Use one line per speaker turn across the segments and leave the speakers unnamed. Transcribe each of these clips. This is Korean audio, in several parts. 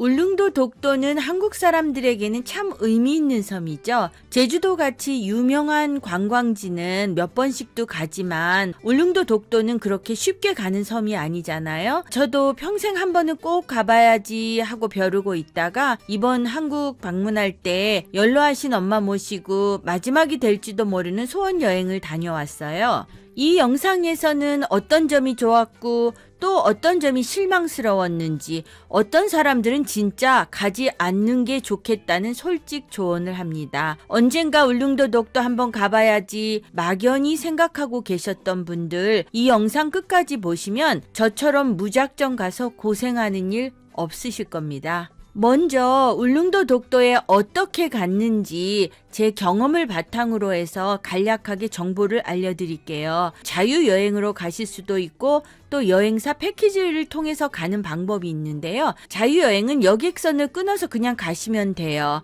울릉도 독도는 한국 사람들에게는 참 의미 있는 섬이죠. 제주도같이 유명한 관광지는 몇 번씩도 가지만 울릉도 독도는 그렇게 쉽게 가는 섬이 아니잖아요. 저도 평생 한 번은 꼭 가봐야지 하고 벼르고 있다가 이번 한국 방문할 때 연로하신 엄마 모시고 마지막이 될지도 모르는 소원 여행을 다녀왔어요. 이 영상에서는 어떤 점이 좋았고 또 어떤 점이 실망스러웠는지, 어떤 사람들은 진짜 가지 않는 게 좋겠다는 솔직 조언을 합니다. 언젠가 울릉도 독도 한번 가봐야지 막연히 생각하고 계셨던 분들, 이 영상 끝까지 보시면 저처럼 무작정 가서 고생하는 일 없으실 겁니다. 먼저 울릉도 독도에 어떻게 갔는지 제 경험을 바탕으로 해서 간략하게 정보를 알려드릴게요. 자유여행으로 가실 수도 있고 또 여행사 패키지를 통해서 가는 방법이 있는데요. 자유여행은 여객선을 끊어서 그냥 가시면 돼요.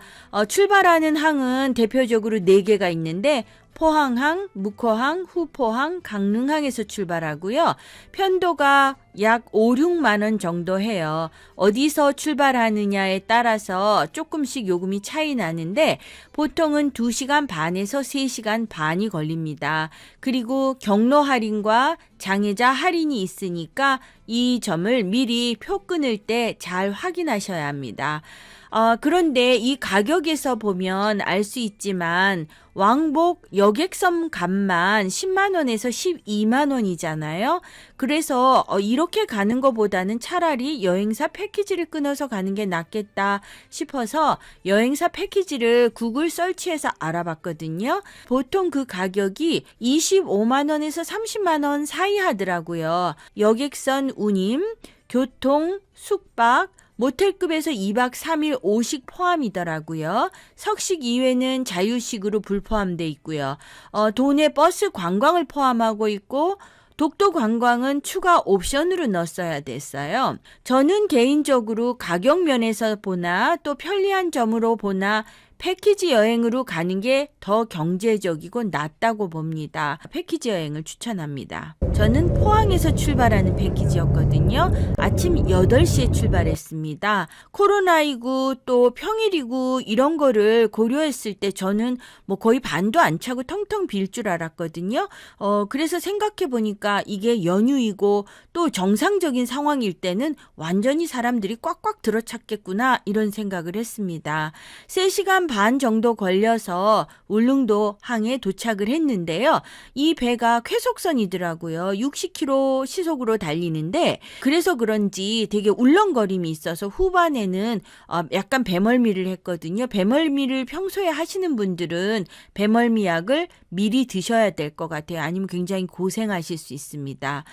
출발하는 항은 대표적으로 4개가 있는데 포항항, 묵호항, 후포항, 강릉항에서 출발하고요. 편도가 약 5, 6만 원 정도 해요. 어디서 출발하느냐에 따라서 조금씩 요금이 차이 나는데 보통은 2시간 반에서 3시간 반이 걸립니다. 그리고 경로 할인과 장애자 할인이 있으니까 이 점을 미리 표 끊을 때 잘 확인하셔야 합니다. 그런데 이 가격에서 보면 알 수 있지만 왕복 여객선 값만 10만 원에서 12만 원이잖아요. 그래서 이렇게 가는 것보다는 차라리 여행사 패키지를 끊어서 가는 게 낫겠다 싶어서 여행사 패키지를 구글 서치해서 알아봤거든요. 보통 그 가격이 25만 원에서 30만 원 사이 하더라고요. 여객선 운임, 교통, 숙박, 모텔급에서 2박 3일 5식 포함이더라고요. 석식 이외는 자유식으로 불포함돼 있고요. 도내 버스 관광을 포함하고 있고 독도 관광은 추가 옵션으로 넣었어야 됐어요. 저는 개인적으로 가격 면에서 보나 또 편리한 점으로 보나 패키지 여행으로 가는 게 더 경제적이고 낫다고 봅니다. 패키지 여행을 추천합니다. 저는 포항에서 출발하는 패키지였거든요. 아침 8시에 출발했습니다. 코로나19 또 평일이고 이런 거를 고려했을 때 저는 뭐 거의 반도 안 차고 텅텅 빌 줄 알았거든요. 그래서 생각해 보니까 이게 연휴이고 또 정상적인 상황일 때는 완전히 사람들이 꽉꽉 들어찼겠구나 이런 생각을 했습니다. 3시간 반 정도 걸려서 울릉도 항에 도착을 했는데요. 이 배가 쾌속선이더라고요. 60km 시속으로 달리는데 그래서 그런지 되게 울렁거림이 있어서 후반에는 약간 배멀미를 했거든요. 배멀미를 평소에 하시는 분들은 배멀미 약을 미리 드셔야 될 것 같아요. 아니면 굉장히 고생하실 수 있습니다.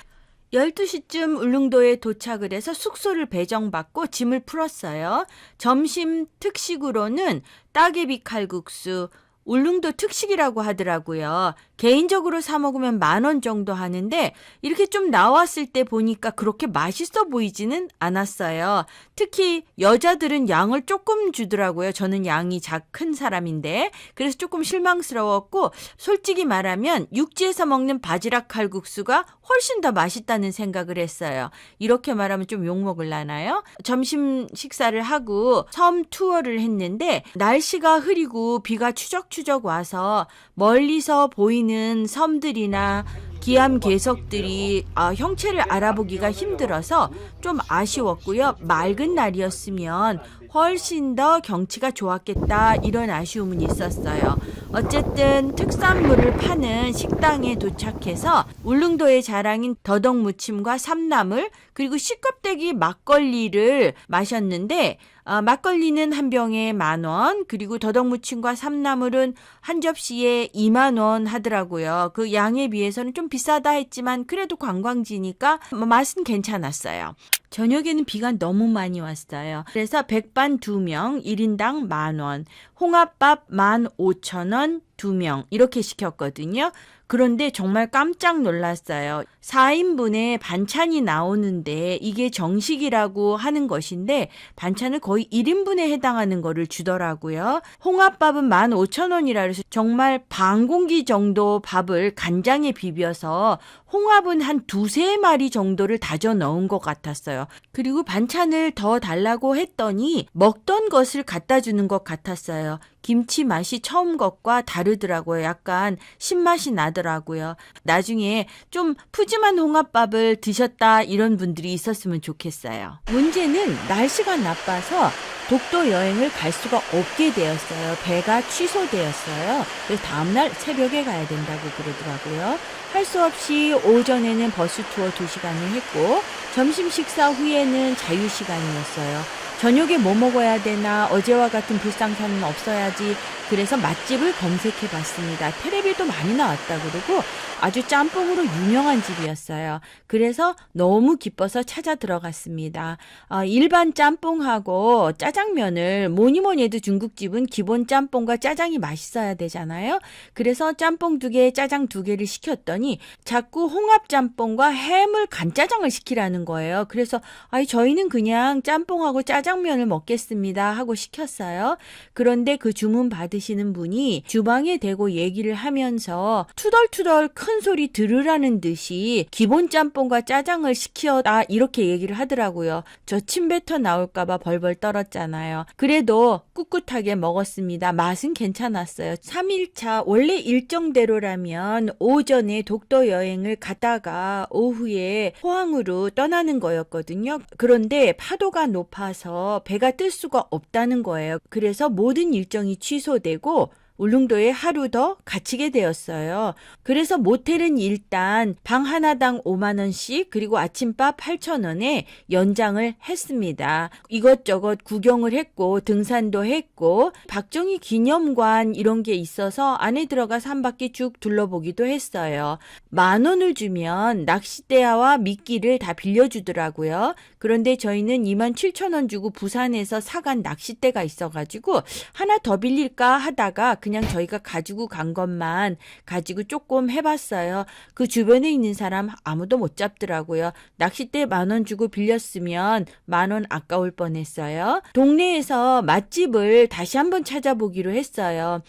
12시쯤 울릉도에 도착을 해서 숙소를 배정받고 짐을 풀었어요. 점심 특식으로는 따개비 칼국수, 울릉도 특식이라고 하더라고요. 개인적으로 사 먹으면 10,000원 정도 하는데 이렇게 좀 나왔을 때 보니까 그렇게 맛있어 보이지는 않았어요. 특히 여자들은 양을 조금 주더라고요. 저는 양이 큰 사람인데 그래서 조금 실망스러웠고 솔직히 말하면 육지에서 먹는 바지락 칼국수가 훨씬 더 맛있다는 생각을 했어요. 이렇게 말하면 좀 욕먹을라나요? 점심 식사를 하고 섬 투어를 했는데 날씨가 흐리고 비가 추적추적 와서 멀리서 보이는 섬들이나 기암 괴석들이 형체를 알아보기가 힘들어서 좀 아쉬웠고요. 맑은 날이었으면 훨씬 더 경치가 좋았겠다 이런 아쉬움은 있었어요. 어쨌든 특산물을 파는 식당에 도착해서 울릉도의 자랑인 더덕무침과 삼나물 그리고 시껍데기 막걸리를 마셨는데 막걸리는 한 병에 10,000원 그리고 더덕무침과 삼나물은 한 접시에 20,000원 하더라고요. 그 양에 비해서는 좀 비싸다 했지만 그래도 관광지니까 맛은 괜찮았어요. 저녁에는 비가 너무 많이 왔어요. 그래서 백반 2명 1인당 10,000원, 홍합밥 15,000원 2명 이렇게 시켰거든요. 그런데 정말 깜짝 놀랐어요. 4인분의 반찬이 나오는데 이게 정식이라고 하는 것인데 반찬을 거의 1인분에 해당하는 거를 주더라고요. 홍합밥은 15,000원이라 그래서 정말 반 공기 정도 밥을 간장에 비벼서 홍합은 한 2-3마리 정도를 다져 넣은 것 같았어요. 그리고 반찬을 더 달라고 했더니 먹던 것을 갖다 주는 것 같았어요. 김치 맛이 처음 것과 다르더라고요. 약간 신맛이 나더라고요. 나중에 좀 푸짐한 홍합밥을 드셨다 이런 분들이 있었으면 좋겠어요. 문제는 날씨가 나빠서 독도 여행을 갈 수가 없게 되었어요. 배가 취소되었어요. 그래서 다음날 새벽에 가야 된다고 그러더라고요. 할 수 없이 오전에는 버스 투어 2시간을 했고 점심 식사 후에는 자유시간이었어요. 저녁에 뭐 먹어야 되나, 어제와 같은 불상사는 없어야지. 그래서 맛집을 검색해 봤습니다. 텔레비도 많이 나왔다 그러고 아주 짬뽕으로 유명한 집이었어요. 그래서 너무 기뻐서 찾아 들어갔습니다. 일반 짬뽕하고 짜장면을 뭐니 해도 중국집은 기본 짬뽕과 짜장이 맛있어야 되잖아요. 그래서 짬뽕 2개, 짜장 2개를 시켰더니 자꾸 홍합 짬뽕과 해물 간짜장을 시키라는 거예요. 그래서 저희는 그냥 짬뽕하고 짜장면을 먹겠습니다 하고 시켰어요. 그런데 그 주문 받으시는 분이 주방에 대고 얘기를 하면서 투덜투덜 큰 소리 들으라는 듯이 기본 짬뽕과 짜장을 시켜라 이렇게 얘기를 하더라고요. 저 침 뱉어 나올까봐 벌벌 떨었잖아요. 그래도 꿋꿋하게 먹었습니다. 맛은 괜찮았어요. 3일차 원래 일정대로라면 오전에 독도 여행을 갔다가 오후에 포항으로 떠나는 거였거든요. 그런데 파도가 높아서 배가 뜰 수가 없다는 거예요. 그래서 모든 일정이 취소되고 울릉도에 하루 더 갇히게 되었어요. 그래서 모텔은 일단 방 하나당 5만 원씩 그리고 아침밥 8,000원에 연장을 했습니다. 이것저것 구경을 했고 등산도 했고 박정희 기념관 이런 게 있어서 안에 들어가서 한 바퀴 쭉 둘러보기도 했어요. 10,000원을 주면 낚싯대와 미끼를 다 빌려주더라고요. 그런데 저희는 27,000원 주고 부산에서 사간 낚싯대가 있어가지고 하나 더 빌릴까 하다가 그냥 저희가 가지고 간 것만 가지고 조금 해봤어요. 그 주변에 있는 사람 아무도 못 잡더라고요. 낚싯대 10,000원 주고 빌렸으면 10,000원 아까울 뻔했어요. 동네에서 맛집을 다시 한번 찾아보기로 했어요.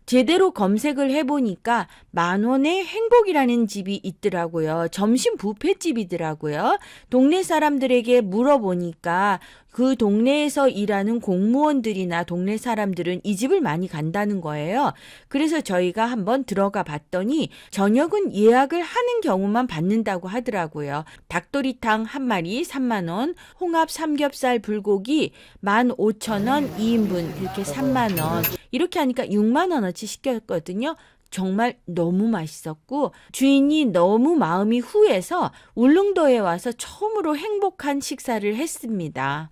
제대로 검색을 해보니까 10,000원의 행복이라는 집이 있더라고요. 점심 뷔페집이더라고요. 동네 사람들에게 물어보니까 그 동네에서 일하는 공무원들이나 동네 사람들은 이 집을 많이 간다는 거예요. 그래서 저희가 한번 들어가 봤더니 저녁은 예약을 하는 경우만 받는다고 하더라고요. 닭도리탕 한 마리 3만 원, 홍합 삼겹살 불고기 15,000원 2인분 이렇게 3만 원. 이렇게 하니까 6만 원어치 시켰거든요. 정말 너무 맛있었고 주인이 너무 마음이 후해서 울릉도에 와서 처음으로 행복한 식사를 했습니다.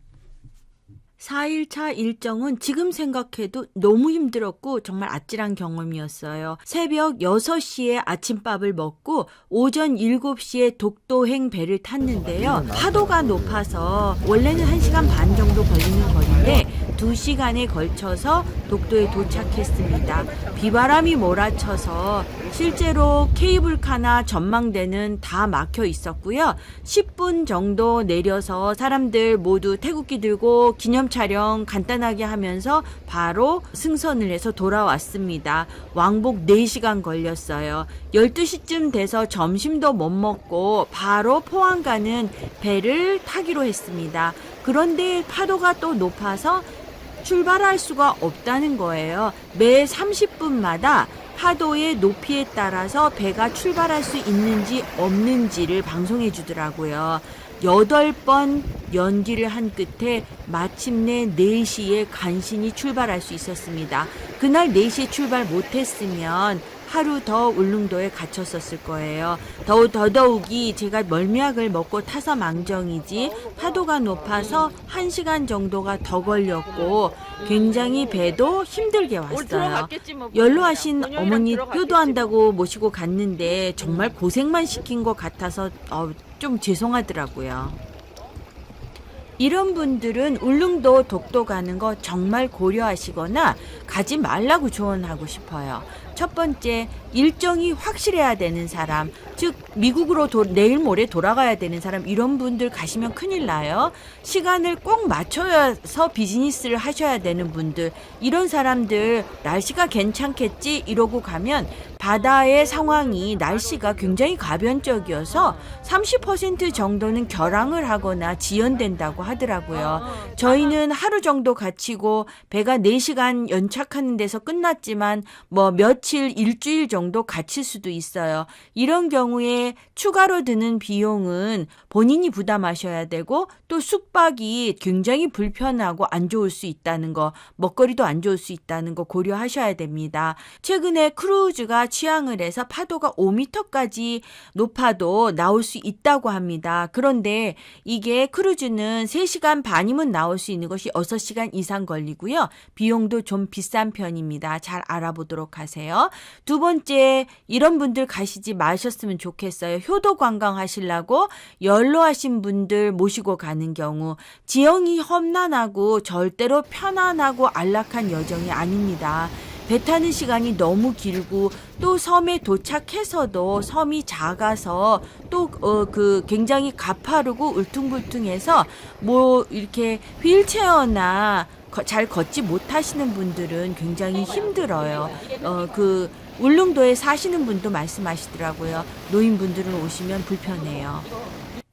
4일차 일정은 지금 생각해도 너무 힘들었고 정말 아찔한 경험이었어요. 새벽 6시에 아침밥을 먹고 오전 7시에 독도행 배를 탔는데요. 파도가 높아서 원래는 1시간 반 정도 걸리는 거리인데 2시간에 걸쳐서 독도에 도착했습니다. 비바람이 몰아쳐서 실제로 케이블카나 전망대는 다 막혀 있었고요. 10분 정도 내려서 사람들 모두 태극기 들고 기념 촬영 간단하게 하면서 바로 승선을 해서 돌아왔습니다. 왕복 4시간 걸렸어요. 12시쯤 돼서 점심도 못 먹고 바로 포항 가는 배를 타기로 했습니다. 그런데 파도가 또 높아서 출발할 수가 없다는 거예요. 매 30분마다 파도의 높이에 따라서 배가 출발할 수 있는지 없는지를 방송해 주더라고요. 8번 연기를 한 끝에 마침내 4시에 간신히 출발할 수 있었습니다. 그날 4시에 출발 못했으면 하루 더 울릉도에 갇혔었을 거예요. 더더욱이 제가 멀미약을 먹고 타서 망정이지 파도가 높아서 1시간 정도가 더 걸렸고 굉장히 배도 힘들게 왔어요. 연로하신 어머니 효도한다고 모시고 갔는데 정말 고생만 시킨 것 같아서 좀 죄송하더라고요. 이런 분들은 울릉도 독도 가는 거 정말 고려하시거나 가지 말라고 조언하고 싶어요. 첫 번째, 일정이 확실해야 되는 사람, 즉 미국으로 내일 모레 돌아가야 되는 사람, 이런 분들 가시면 큰일 나요. 시간을 꼭 맞춰서 비즈니스를 하셔야 되는 분들, 이런 사람들 날씨가 괜찮겠지 이러고 가면 바다의 상황이 날씨가 굉장히 가변적이어서 30% 정도는 결항을 하거나 지연된다고 하더라고요. 저희는 하루 정도 갇히고 배가 4시간 연착하는 데서 끝났지만 뭐 며칠, 일주일 정도 갇힐 수도 있어요. 이런 경우에 추가로 드는 비용은 본인이 부담하셔야 되고 또 숙박이 굉장히 불편하고 안 좋을 수 있다는 거, 먹거리도 안 좋을 수 있다는 거 고려하셔야 됩니다. 최근에 크루즈가 취항을 해서 파도가 5m까지 높아도 나올 수 있다고 합니다. 그런데 이게 크루즈는 3시간 반이면 나올 수 있는 것이 6시간 이상 걸리고요. 비용도 좀 비싼 편입니다. 잘 알아보도록 하세요. 두 번째, 이런 분들 가시지 마셨으면 좋겠어요. 효도 관광 하시려고 연로하신 분들 모시고 가는 경우 지형이 험난하고 절대로 편안하고 안락한 여정이 아닙니다. 배 타는 시간이 너무 길고 또 섬에 도착해서도 섬이 작아서 또 굉장히 가파르고 울퉁불퉁해서 뭐 이렇게 휠체어나 잘 걷지 못하시는 분들은 굉장히 힘들어요. 울릉도에 사시는 분도 말씀하시더라고요. 노인분들은 오시면 불편해요.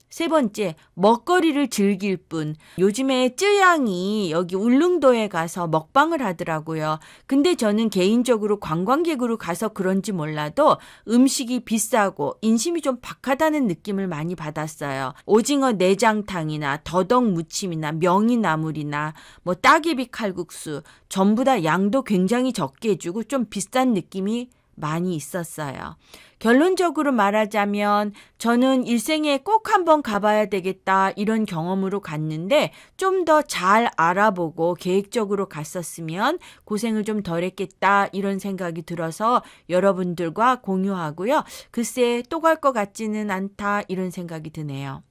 세 번째, 먹거리를 즐길 뿐. 요즘에 쯔양이 여기 울릉도에 가서 먹방을 하더라고요. 근데 저는 개인적으로 관광객으로 가서 그런지 몰라도 음식이 비싸고 인심이 좀 박하다는 느낌을 많이 받았어요. 오징어 내장탕이나 더덕 무침이나 명이나물이나 뭐 따개비 칼국수, 전부 다 양도 굉장히 적게 주고 좀 비싼 느낌이 많이 있었어요. 결론적으로 말하자면 저는 일생에 꼭 한번 가봐야 되겠다 이런 경험으로 갔는데 좀 더 잘 알아보고 계획적으로 갔었으면 고생을 좀 덜 했겠다 이런 생각이 들어서 여러분들과 공유하고요. 글쎄 또 갈 것 같지는 않다 이런 생각이 드네요.